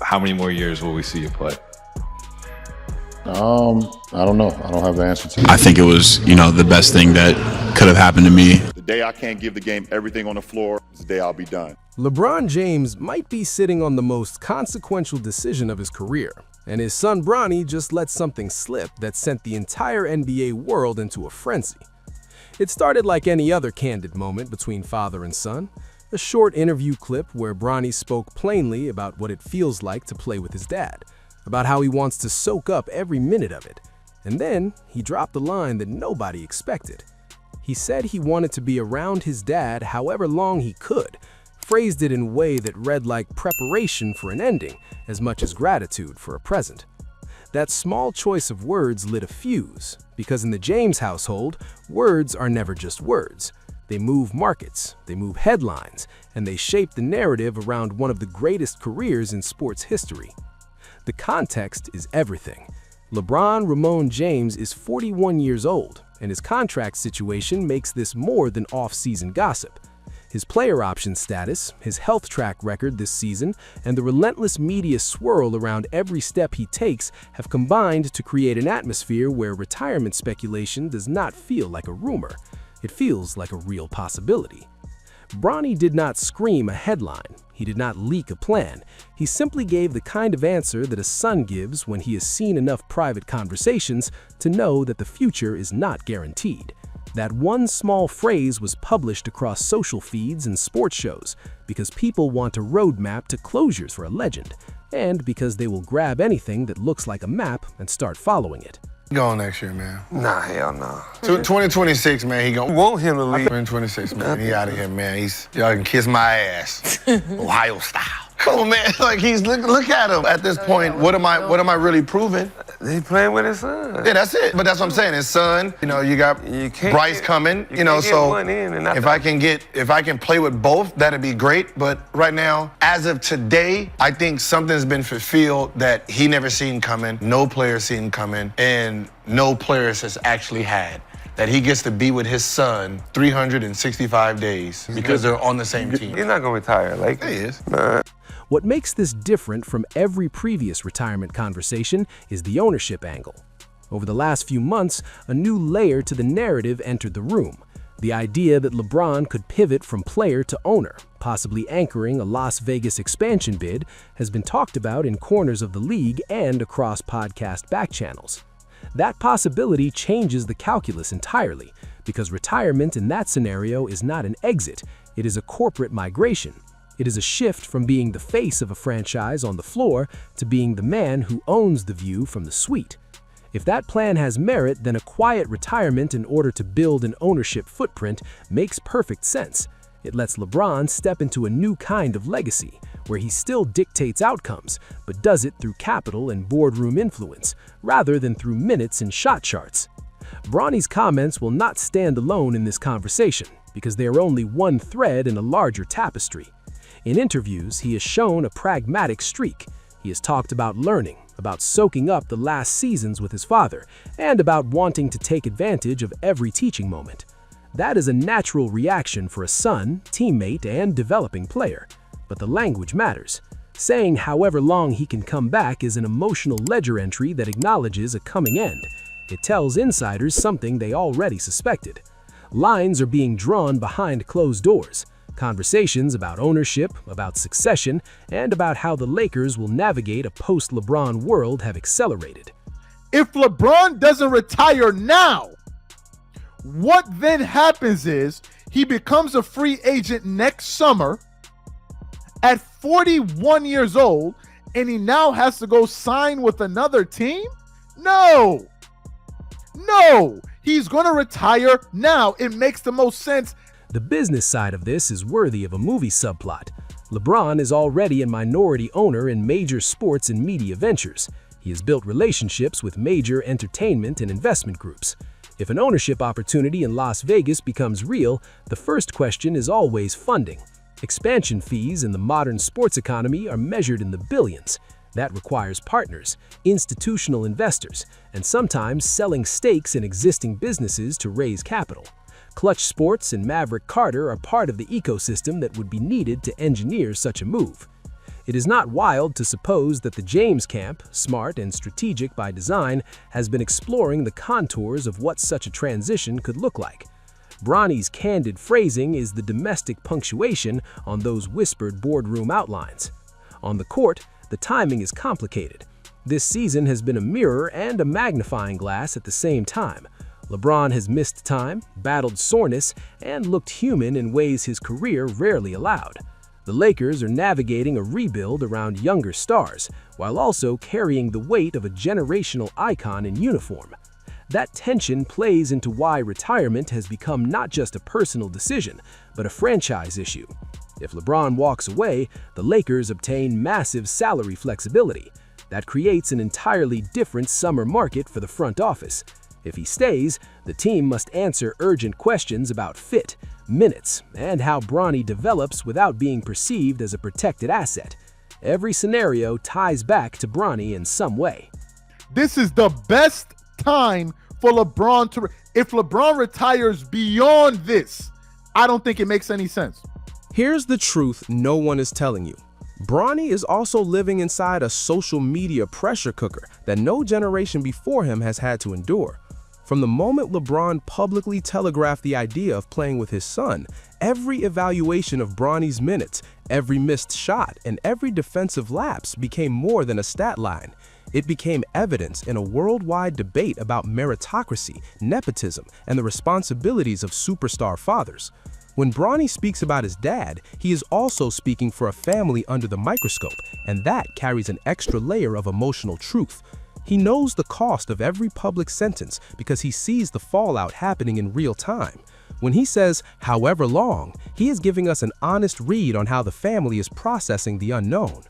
how many more years will we see you play? I don't know. I don't have the answer to you. I think it was, the best thing that could have happened to me. The day I can't give the game everything on the floor is the day I'll be done. LeBron James might be sitting on the most consequential decision of his career, and his son Bronny just let something slip that sent the entire NBA world into a frenzy. It started like any other candid moment between father and son, a short interview clip where Bronny spoke plainly about what it feels like to play with his dad, about how he wants to soak up every minute of it. And then he dropped a line that nobody expected. He said he wanted to be around his dad however long he could, phrased it in a way that read like preparation for an ending as much as gratitude for a present. That small choice of words lit a fuse, because in the James household, words are never just words. They move markets, they move headlines, and they shape the narrative around one of the greatest careers in sports history. The context is everything. LeBron Ramon James is 41 years old, and his contract situation makes this more than off-season gossip. His player option status, his health track record this season, and the relentless media swirl around every step he takes have combined to create an atmosphere where retirement speculation does not feel like a rumor. It feels like a real possibility. Bronny did not scream a headline. He did not leak a plan. He simply gave the kind of answer that a son gives when he has seen enough private conversations to know that the future is not guaranteed. That one small phrase was published across social feeds and sports shows because people want a roadmap to closures for a legend, and because they will grab anything that looks like a map and start following it. Going next year, man. Nah, hell no. 2026, man, he gonna Want him to leave. 2026, man. He out of here, man. Y'all can kiss my ass. Ohio style. Come on, man. Like look at him. At this point, what am I really proving? He playing with his son. Yeah, that's it. But that's what I'm saying. His son, you got Bryce coming, so if I can play with both, that'd be great. But right now, as of today, I think something's been fulfilled that he never seen coming, no player seen coming, and no players has actually had. That he gets to be with his son 365 days because they're on the same team. He's not gonna retire, like he is. What makes this different from every previous retirement conversation is the ownership angle. Over the last few months, a new layer to the narrative entered the room. The idea that LeBron could pivot from player to owner, possibly anchoring a Las Vegas expansion bid, has been talked about in corners of the league and across podcast back channels. That possibility changes the calculus entirely, because retirement in that scenario is not an exit, it is a corporate migration. It is a shift from being the face of a franchise on the floor to being the man who owns the view from the suite. If that plan has merit, then a quiet retirement in order to build an ownership footprint makes perfect sense. It lets LeBron step into a new kind of legacy, where he still dictates outcomes, but does it through capital and boardroom influence, rather than through minutes and shot charts. Bronny's comments will not stand alone in this conversation, because they are only one thread in a larger tapestry. In interviews, he has shown a pragmatic streak. He has talked about learning, about soaking up the last seasons with his father, and about wanting to take advantage of every teaching moment. That is a natural reaction for a son, teammate, and developing player. But the language matters. Saying however long he can come back is an emotional ledger entry that acknowledges a coming end. It tells insiders something they already suspected. Lines are being drawn behind closed doors. Conversations about ownership, about succession, and about how the Lakers will navigate a post-LeBron world have accelerated. If LeBron doesn't retire now, what then happens is he becomes a free agent next summer at 41 years old, and he now has to go sign with another team? No, he's going to retire now. It makes the most sense. The business side of this is worthy of a movie subplot. LeBron is already a minority owner in major sports and media ventures. He has built relationships with major entertainment and investment groups. If an ownership opportunity in Las Vegas becomes real, the first question is always funding. Expansion fees in the modern sports economy are measured in the billions. That requires partners, institutional investors, and sometimes selling stakes in existing businesses to raise capital. Clutch Sports and Maverick Carter are part of the ecosystem that would be needed to engineer such a move. It is not wild to suppose that the James camp, smart and strategic by design, has been exploring the contours of what such a transition could look like. Bronny's candid phrasing is the domestic punctuation on those whispered boardroom outlines. On the court, the timing is complicated. This season has been a mirror and a magnifying glass at the same time. LeBron has missed time, battled soreness, and looked human in ways his career rarely allowed. The Lakers are navigating a rebuild around younger stars, while also carrying the weight of a generational icon in uniform. That tension plays into why retirement has become not just a personal decision, but a franchise issue. If LeBron walks away, the Lakers obtain massive salary flexibility. That creates an entirely different summer market for the front office. If he stays, the team must answer urgent questions about fit, minutes, and how Bronny develops without being perceived as a protected asset. Every scenario ties back to Bronny in some way. This is the best time for LeBron to... If LeBron retires beyond this, I don't think it makes any sense. Here's the truth no one is telling you. Bronny is also living inside a social media pressure cooker that no generation before him has had to endure. From the moment LeBron publicly telegraphed the idea of playing with his son, every evaluation of Bronny's minutes, every missed shot, and every defensive lapse became more than a stat line. It became evidence in a worldwide debate about meritocracy, nepotism, and the responsibilities of superstar fathers. When Bronny speaks about his dad, he is also speaking for a family under the microscope, and that carries an extra layer of emotional truth. He knows the cost of every public sentence because he sees the fallout happening in real time. When he says, however long, he is giving us an honest read on how the family is processing the unknown.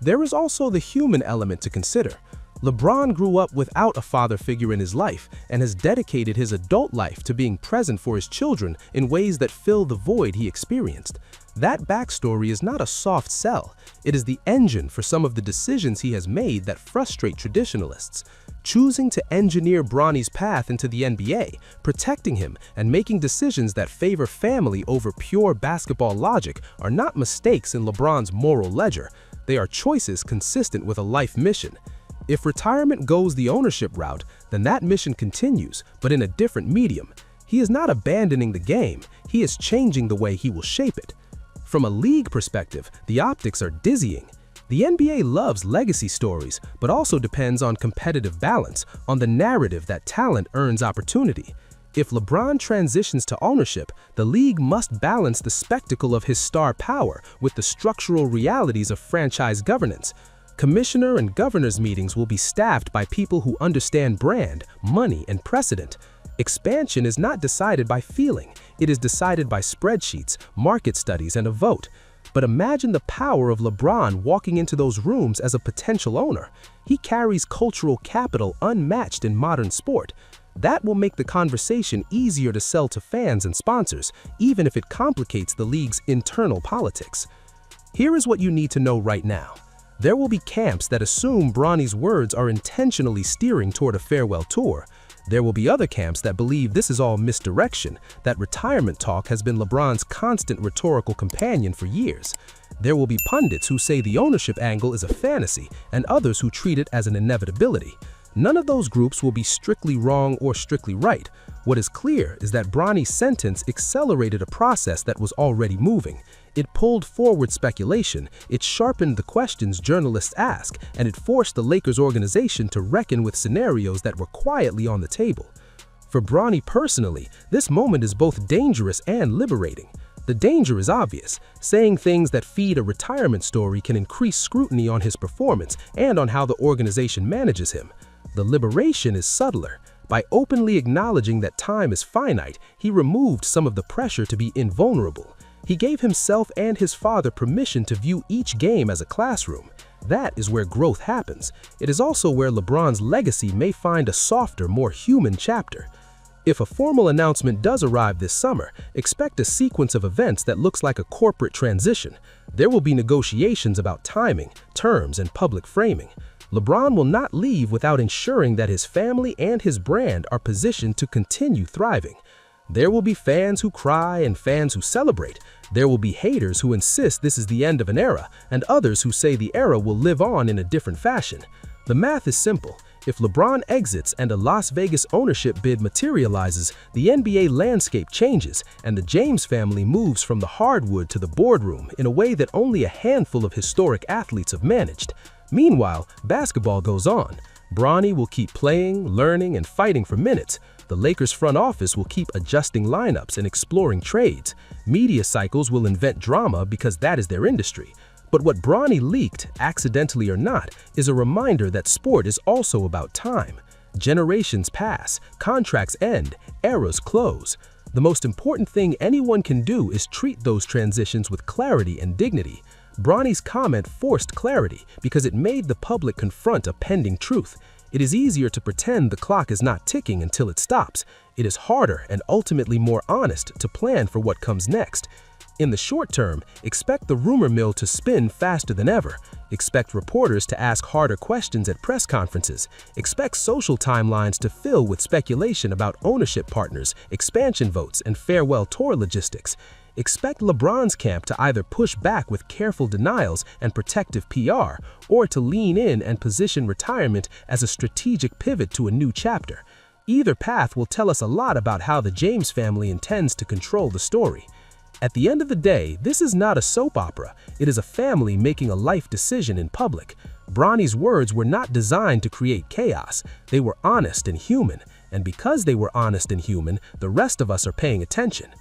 There is also the human element to consider. LeBron grew up without a father figure in his life and has dedicated his adult life to being present for his children in ways that fill the void he experienced. That backstory is not a soft sell. It is the engine for some of the decisions he has made that frustrate traditionalists. Choosing to engineer Bronny's path into the NBA, protecting him, and making decisions that favor family over pure basketball logic are not mistakes in LeBron's moral ledger. They are choices consistent with a life mission. If retirement goes the ownership route, then that mission continues, but in a different medium. He is not abandoning the game, he is changing the way he will shape it. From a league perspective, the optics are dizzying. The NBA loves legacy stories, but also depends on competitive balance, on the narrative that talent earns opportunity. If LeBron transitions to ownership, the league must balance the spectacle of his star power with the structural realities of franchise governance. Commissioner and governors meetings will be staffed by people who understand brand, money, and precedent. Expansion is not decided by feeling, it is decided by spreadsheets, market studies, and a vote. But imagine the power of LeBron walking into those rooms as a potential owner. He carries cultural capital unmatched in modern sport. That will make the conversation easier to sell to fans and sponsors, even if it complicates the league's internal politics. Here is what you need to know right now. There will be camps that assume Bronny's words are intentionally steering toward a farewell tour. There will be other camps that believe this is all misdirection, that retirement talk has been LeBron's constant rhetorical companion for years. There will be pundits who say the ownership angle is a fantasy, and others who treat it as an inevitability. None of those groups will be strictly wrong or strictly right. What is clear is that Bronny's sentence accelerated a process that was already moving. It pulled forward speculation, it sharpened the questions journalists ask, and it forced the Lakers organization to reckon with scenarios that were quietly on the table. For Bronny personally, this moment is both dangerous and liberating. The danger is obvious. Saying things that feed a retirement story can increase scrutiny on his performance and on how the organization manages him. The liberation is subtler. By openly acknowledging that time is finite, he removed some of the pressure to be invulnerable. He gave himself and his father permission to view each game as a classroom. That is where growth happens. It is also where LeBron's legacy may find a softer, more human chapter. If a formal announcement does arrive this summer, expect a sequence of events that looks like a corporate transition. There will be negotiations about timing, terms, and public framing. LeBron will not leave without ensuring that his family and his brand are positioned to continue thriving. There will be fans who cry and fans who celebrate. There will be haters who insist this is the end of an era, and others who say the era will live on in a different fashion. The math is simple. If LeBron exits and a Las Vegas ownership bid materializes, the NBA landscape changes, and the James family moves from the hardwood to the boardroom in a way that only a handful of historic athletes have managed. Meanwhile, basketball goes on. Bronny will keep playing, learning, and fighting for minutes. The Lakers front office will keep adjusting lineups and exploring trades. Media cycles will invent drama because that is their industry. But what Bronny leaked, accidentally or not, is a reminder that sport is also about time. Generations pass, contracts end, eras close. The most important thing anyone can do is treat those transitions with clarity and dignity. Bronny's comment forced clarity because it made the public confront a pending truth. It is easier to pretend the clock is not ticking until it stops. It is harder and ultimately more honest to plan for what comes next. In the short term, expect the rumor mill to spin faster than ever. Expect reporters to ask harder questions at press conferences. Expect social timelines to fill with speculation about ownership partners, expansion votes, and farewell tour logistics. Expect LeBron's camp to either push back with careful denials and protective PR, or to lean in and position retirement as a strategic pivot to a new chapter. Either path will tell us a lot about how the James family intends to control the story. At the end of the day, this is not a soap opera. It is a family making a life decision in public. Bronny's words were not designed to create chaos. They were honest and human. And because they were honest and human, the rest of us are paying attention.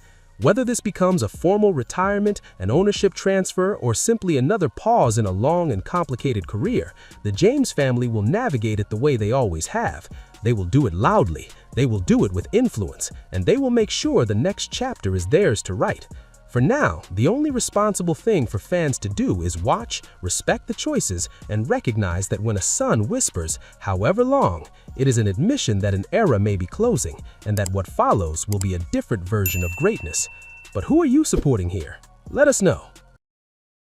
Whether this becomes a formal retirement, an ownership transfer, or simply another pause in a long and complicated career, the James family will navigate it the way they always have. They will do it loudly, they will do it with influence, and they will make sure the next chapter is theirs to write. For now, the only responsible thing for fans to do is watch, respect the choices, and recognize that when a son whispers, however long, it is an admission that an era may be closing, and that what follows will be a different version of greatness. But who are you supporting here? Let us know.